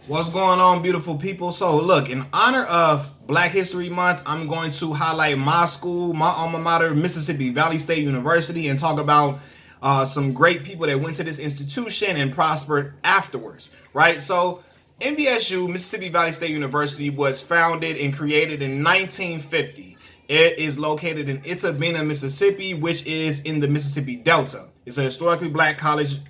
What's going on, beautiful people? So, look, in honor of Black History Month, I'm going to highlight my school, my alma mater, Mississippi Valley State University, and talk about some great people that went to this institution and prospered afterwards, right? So, MVSU, Mississippi Valley State University, was founded and created in 1950. It is located in Itta Mississippi, which is in the Mississippi Delta. It's a historically black college.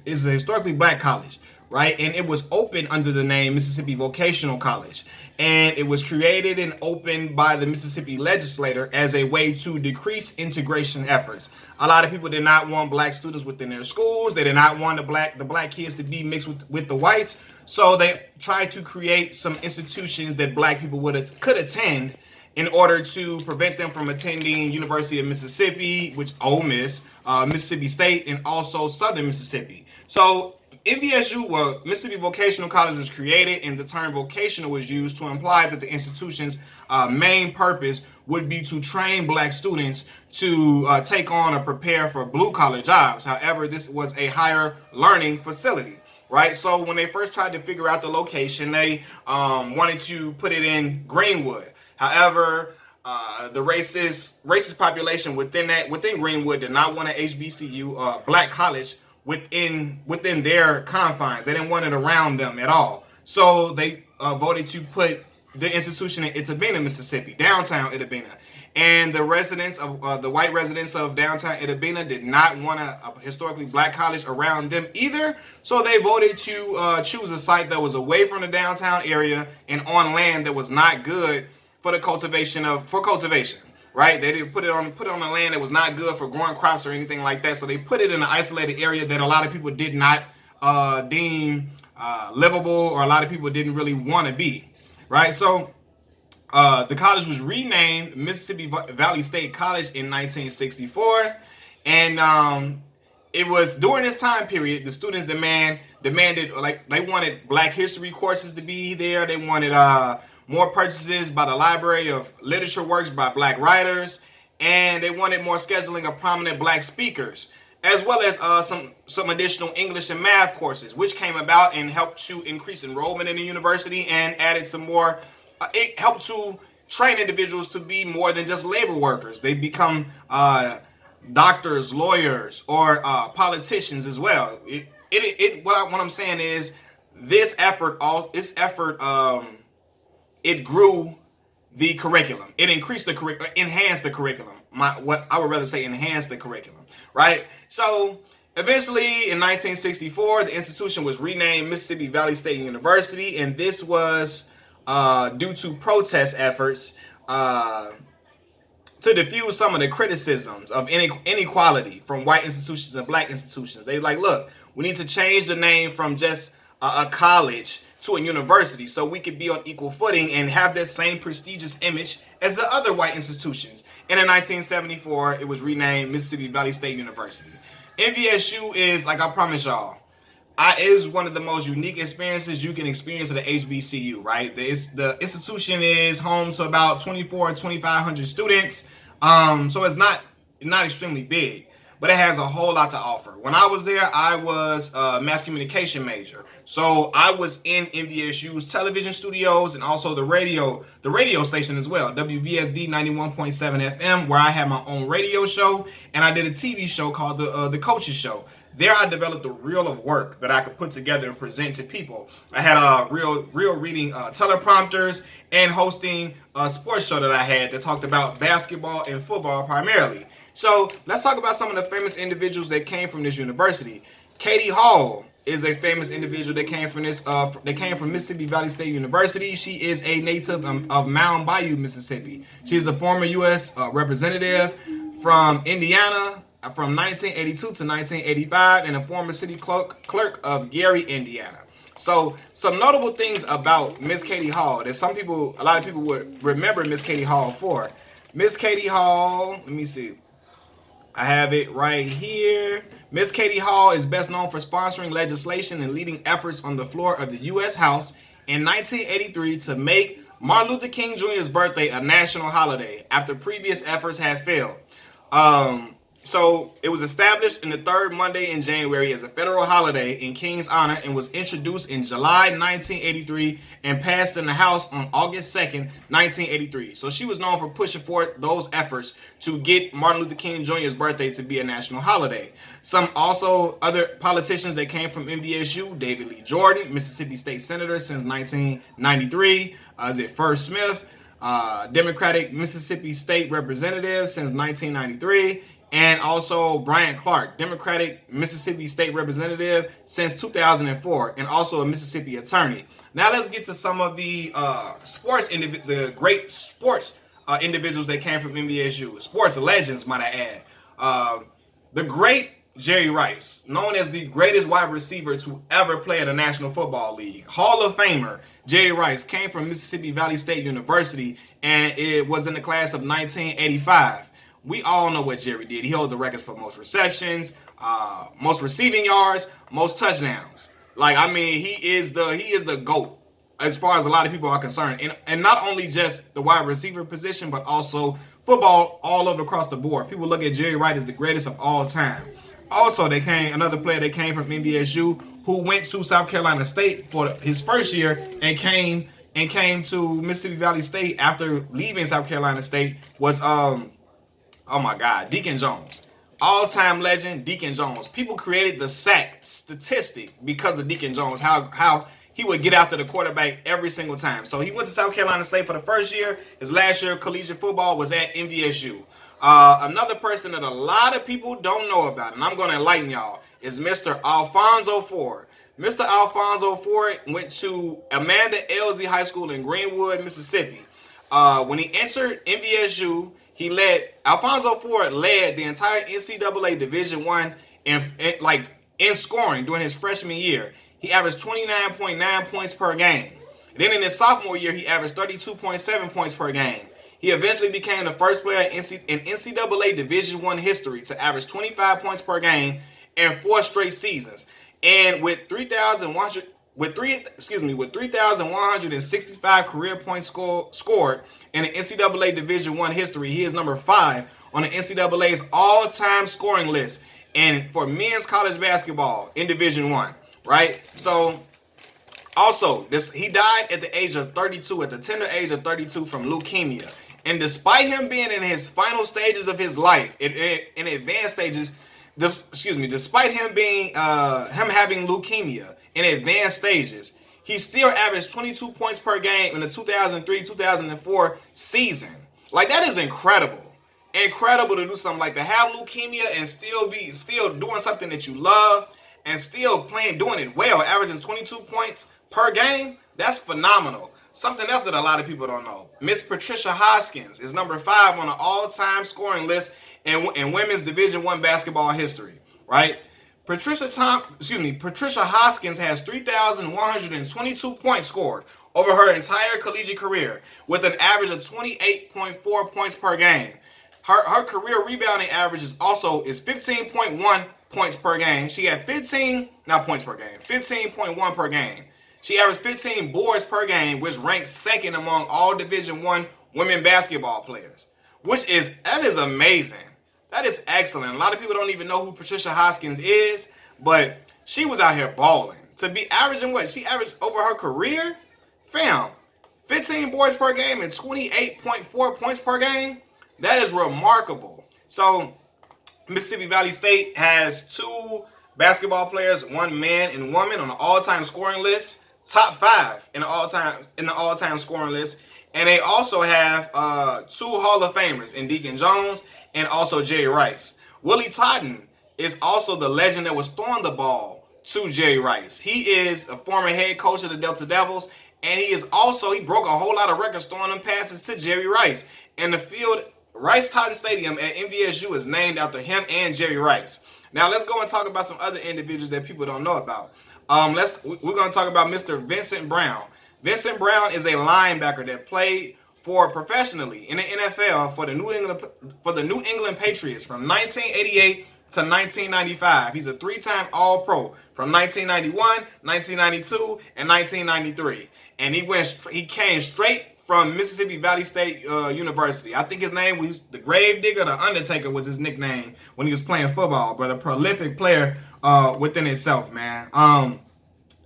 Right? And it was opened under the name Mississippi Vocational College. And it was created and opened by the Mississippi legislature as a way to decrease integration efforts. A lot of people did not want black students within their schools. They did not want the black kids to be mixed with the whites. So they tried to create some institutions that black people could attend in order to prevent them from attending University of Mississippi, which Ole Miss, Mississippi State, and also Southern Mississippi. So MVSU, well, Mississippi Vocational College, was created, and the term vocational was used to imply that the institution's main purpose would be to train black students to take on or prepare for blue-collar jobs. However, this was a higher learning facility, right? So when they first tried to figure out the location, they wanted to put it in Greenwood. However, the racist population within Greenwood did not want an HBCU, black college, within their confines. They didn't want it around them at all. So they voted to put the institution in Itta, Mississippi, downtown Itta. And the residents of the white residents of downtown Itta did not want a historically black college around them either. So they voted to choose a site that was away from the downtown area and on land that was not good for cultivation. Right? They didn't put it on the land that was not good for growing crops or anything like that. So they put it in an isolated area that a lot of people did not deem livable, or a lot of people didn't really want to be. Right? So the college was renamed Mississippi Valley State College in 1964, and it was during this time period the students demanded, like, they wanted Black history courses to be there. They wanted more purchases by the library of literature works by black writers, and they wanted more scheduling of prominent black speakers, as well as some additional English and math courses, which came about and helped to increase enrollment in the university and added some more. It helped to train individuals to be more than just labor workers. They become doctors, lawyers, or politicians as well. What I'm saying is this effort, it grew the curriculum. It increased the curriculum, enhanced the curriculum. What I would rather say, enhanced the curriculum, right? So eventually in 1964, the institution was renamed Mississippi Valley State University, and this was due to protest efforts to diffuse some of the criticisms of inequality from white institutions and black institutions. They like, look, we need to change the name from just a college to a university so we could be on equal footing and have that same prestigious image as the other white institutions. And in 1974, it was renamed Mississippi Valley State University. MVSU is, like I promised y'all, is one of the most unique experiences you can experience at the HBCU, right? The institution is home to about 2,500 students. So it's not extremely big, but it has a whole lot to offer. When I was there, I was a mass communication major. So I was in MVSU's television studios and also the radio station as well, WVSD 91.7 FM, where I had my own radio show, and I did a TV show called the Coaches Show. There I developed a reel of work that I could put together and present to people. I had real reading teleprompters and hosting a sports show that I had that talked about basketball and football primarily. So let's talk about some of the famous individuals that came from this university. Katie Hall is a famous individual that came from Mississippi Valley State University. She is a native of Mound Bayou, Mississippi. She is the former U.S. representative from Indiana from 1982 to 1985, and a former city clerk of Gary, Indiana. So some notable things about Miss Katie Hall that a lot of people would remember Miss Katie Hall for. Miss Katie Hall, let me see. I have it right here. Miss Katie Hall is best known for sponsoring legislation and leading efforts on the floor of the U.S. House in 1983 to make Martin Luther King Jr.'s birthday a national holiday after previous efforts had failed. So it was established in the third Monday in January as a federal holiday in King's honor and was introduced in July 1983 and passed in the House on August 2nd, 1983. So she was known for pushing forth those efforts to get Martin Luther King Jr.'s birthday to be a national holiday. Some also other politicians that came from MDSU: David Lee Jordan, Mississippi State Senator since 1993. Is it First Smith, Democratic Mississippi State Representative since 1993. And also Brian Clark, Democratic Mississippi State Representative since 2004, and also a Mississippi attorney. Now let's get to some of the the great sports individuals that came from MDSU, sports legends, might I add. The great Jerry Rice, known as the greatest wide receiver to ever play at a National Football League. Hall of Famer Jerry Rice came from Mississippi Valley State University, and it was in the class of 1985. We all know what Jerry did. He held the records for most receptions, most receiving yards, most touchdowns. Like, I mean, he is the GOAT as far as a lot of people are concerned. And not only just the wide receiver position, but also football all over across the board. People look at Jerry Rice as the greatest of all time. Also, another player that came from MDSU who went to South Carolina State for his first year and came to Mississippi Valley State after leaving South Carolina State was oh my God, Deacon Jones. All-time legend, Deacon Jones. People created the sack statistic because of Deacon Jones, how he would get after the quarterback every single time. So he went to South Carolina State for the first year. His last year of collegiate football was at MVSU. Another person that a lot of people don't know about, and I'm going to enlighten y'all, is Mr. Alfonso Ford. Mr. Alfonso Ford went to Amanda Elsie High School in Greenwood, Mississippi. When he entered MVSU, Alfonso Ford led the entire NCAA Division I in scoring during his freshman year. He averaged 29.9 points per game. Then in his sophomore year, he averaged 32.7 points per game. He eventually became the first player in NCAA Division I history to average 25 points per game in 4 straight seasons. And with 3,165 career points scored in the NCAA Division I history, he is number 5 on the NCAA's all-time scoring list and for men's college basketball in Division I, right? So, also, he died at the age of 32, at the tender age of 32 from leukemia. And despite him being in his final stages of his life, in advanced stages, despite him having leukemia in advanced stages, he still averaged 22 points per game in the 2003-2004 season. Like, that is incredible. Incredible to do something like that. Have leukemia and still doing something that you love and still doing it well, averaging 22 points per game. That's phenomenal. Something else that a lot of people don't know. Miss Patricia Hoskins is number 5 on the all-time scoring list in women's Division I basketball history, right? Patricia Hoskins has 3,122 points scored over her entire collegiate career with an average of 28.4 points per game. Her career rebounding average is 15.1 points per game. She had 15.1 per game. She averaged 15 boards per game, which ranks second among all Division I women basketball players. That is amazing. That is excellent. A lot of people don't even know who Patricia Hoskins is, but she was out here balling. To be averaging what? She averaged over her career? 15 boards per game and 28.4 points per game? That is remarkable. So, Mississippi Valley State has 2 basketball players, one man and woman, on the all-time scoring list. Top 5 in the all-time scoring list. And they also have 2 Hall of Famers in Deacon Jones and also Jerry Rice. Willie Totten is also the legend that was throwing the ball to Jerry Rice. He is a former head coach of the Delta Devils, and he broke a whole lot of records throwing them passes to Jerry Rice. And the field, Rice-Totten Stadium at MVSU, is named after him and Jerry Rice. Now let's go and talk about some other individuals that people don't know about. We're going to talk about Mr. Vincent Brown. Vincent Brown is a linebacker that played professionally in the NFL for the New England Patriots from 1988 to 1995. He's a 3-time All-Pro from 1991, 1992, and 1993. And he came straight from Mississippi Valley State University. I think his name was the Grave Digger, the Undertaker was his nickname when he was playing football, but a prolific player within itself, man.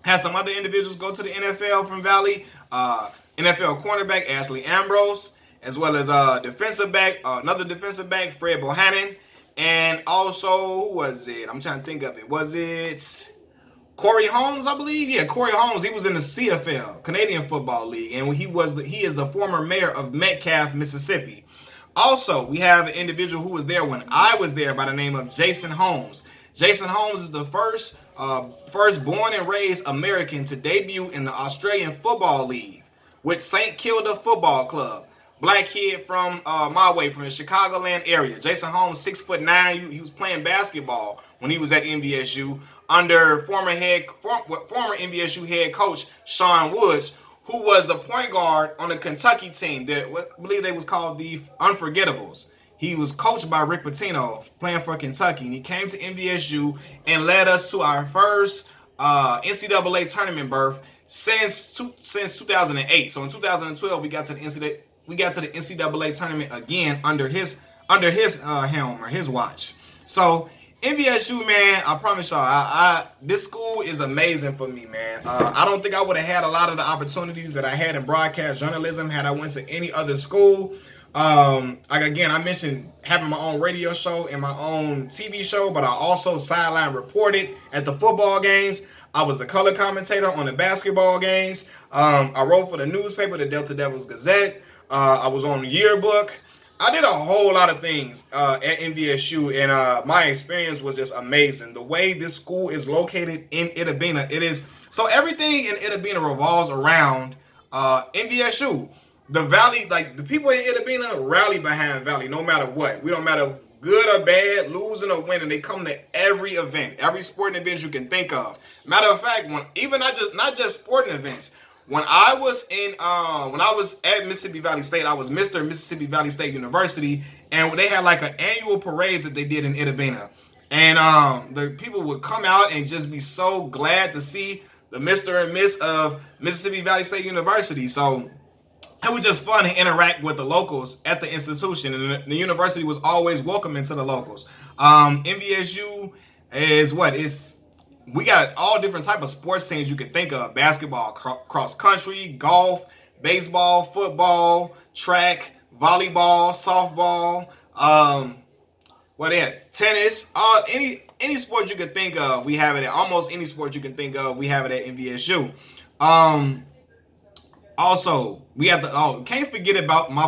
Had some other individuals go to the NFL from Valley. NFL cornerback Ashley Ambrose, as well as defensive back, another defensive back, Fred Bohannon. And also, who was it? I'm trying to think of it. Was it Corey Holmes, I believe? Yeah, Corey Holmes. He was in the CFL, Canadian Football League, and he is the former mayor of Metcalfe, Mississippi. Also, we have an individual who was there when I was there by the name of Jason Holmes. Jason Holmes is the first born and raised American to debut in the Australian Football League with St. Kilda Football Club. Black kid from my way, from the Chicagoland area. Jason Holmes, 6'9". He was playing basketball when he was at MVSU under former MVSU head coach Sean Woods, who was the point guard on the Kentucky team that I believe they was called the Unforgettables. He was coached by Rick Pitino, playing for Kentucky, and he came to MVSU and led us to our first NCAA tournament berth since 2008. So in 2012, we got to the NCAA tournament again under his helm or his watch. So MVSU, man, I promise y'all, this school is amazing for me, man. I don't think I would have had a lot of the opportunities that I had in broadcast journalism had I went to any other school. I mentioned having my own radio show and my own TV show, but I also sideline reported at the football games. I was the color commentator on the basketball games. I wrote for the newspaper, the Delta Devils Gazette. I was on the yearbook. I did a whole lot of things at NVSU, and my experience was just amazing. The way this school is located in Itta Bena, so everything in Itta Bena revolves around NVSU. The Valley, like the people in Itta Bena rally behind Valley no matter what. We don't matter good or bad, losing or winning. They come to every event, every sporting event you can think of. Matter of fact, not just sporting events. When I was at Mississippi Valley State, I was Mr. Mississippi Valley State University, and they had like an annual parade that they did in Itta Bena. And the people would come out and just be so glad to see the Mr. and Miss of Mississippi Valley State University. So it was just fun to interact with the locals at the institution, and the university was always welcoming to the locals. MVSU we got all different type of sports teams you can think of: basketball, cross country, golf, baseball, football, track, volleyball, softball, tennis, any sport you can think of, we have it at. Almost any sport you can think of, we have it at MVSU. Also, we have can't forget about my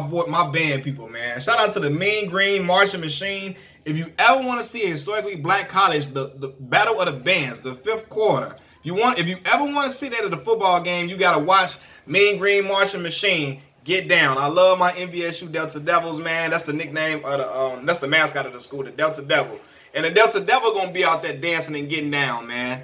band people, man. Shout out to the Mean Green Marching Machine. If you ever want to see a historically black college, the Battle of the Bands, the fifth quarter. If you ever want to see that at a football game, you gotta watch Mean Green Marching Machine get down. I love my MVSU Delta Devils, man. That's the nickname of that's the mascot of the school, the Delta Devil. And the Delta Devil gonna be out there dancing and getting down, man.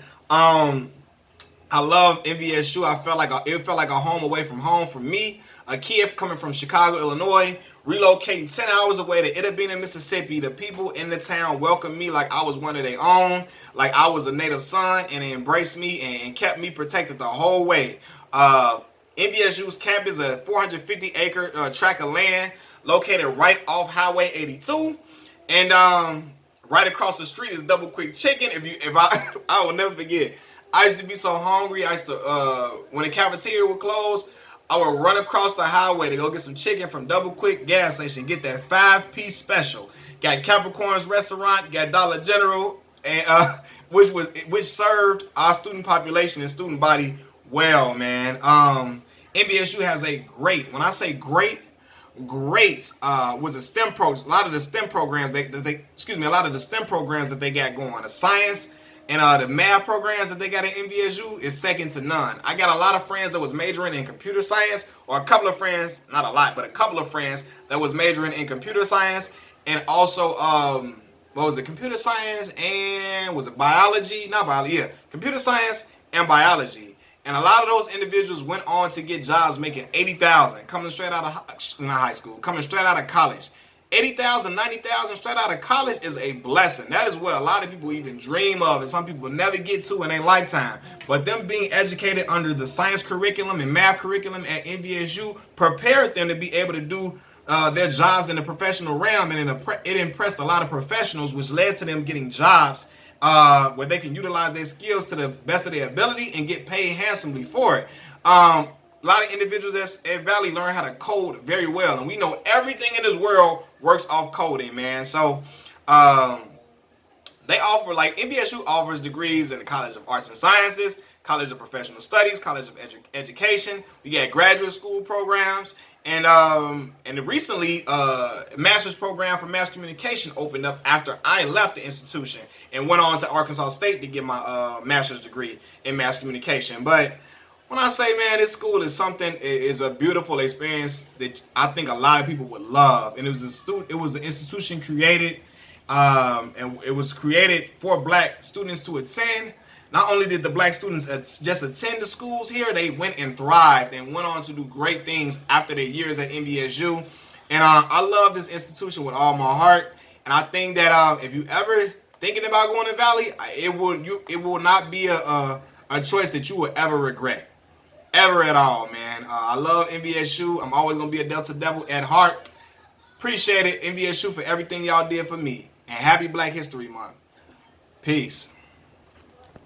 I love MVSU. It felt like a home away from home for me. A kid coming from Chicago, Illinois, relocating 10 hours away to Itta Bena, Mississippi. The people in the town welcomed me like I was one of their own, like I was a native son, and they embraced me and kept me protected the whole way. MVSU's campus is a 450-acre tract of land located right off Highway 82, and right across the street is Double Quick Chicken. I will never forget. I used to be so hungry. I used to, when the cafeteria would close, I would run across the highway to go get some chicken from Double Quick gas station. Get that 5-piece special. Got Capricorn's Restaurant, got Dollar General, and which served our student population and student body well, man. MVSU has a great. When I say great was a STEM program. A lot of the STEM programs that they got going. The science and the math programs that they got at MVSU is second to none. I got a lot of friends that was majoring in computer science, or a couple of friends, not a lot, but a couple of friends that was majoring in computer science, and also, computer science and, was it biology? Not biology, yeah, computer science and biology. And a lot of those individuals went on to get jobs making $80,000, coming straight out of coming straight out of college. $80,000, $90,000 straight out of college is a blessing. That is what a lot of people even dream of, and some people never get to in their lifetime. But them being educated under the science curriculum and math curriculum at NVSU prepared them to be able to do their jobs in the professional realm, and it impressed a lot of professionals, which led to them getting jobs where they can utilize their skills to the best of their ability and get paid handsomely for it. A lot of individuals at Valley learn how to code very well, and we know everything in this world works off coding, man. So they offer, like, NVSU offers degrees in the College of Arts and Sciences, College of Professional Studies, College of Education. We got graduate school programs, and recently master's program for mass communication opened up after I left the institution and went on to Arkansas State to get my master's degree in mass communication. But when I say, man, this school is a beautiful experience that I think a lot of people would love. And it was an institution created, and it was created for black students to attend. Not only did the black students just attend the schools here, they went and thrived and went on to do great things after their years at NVSU. And I love this institution with all my heart. And I think that if you ever thinking about going to Valley, it will not be a choice that you will ever regret. Ever at all, man. I love NVSU. I'm always going to be a Delta Devil at heart. Appreciate it, NVSU, for everything y'all did for me. And happy Black History Month. Peace.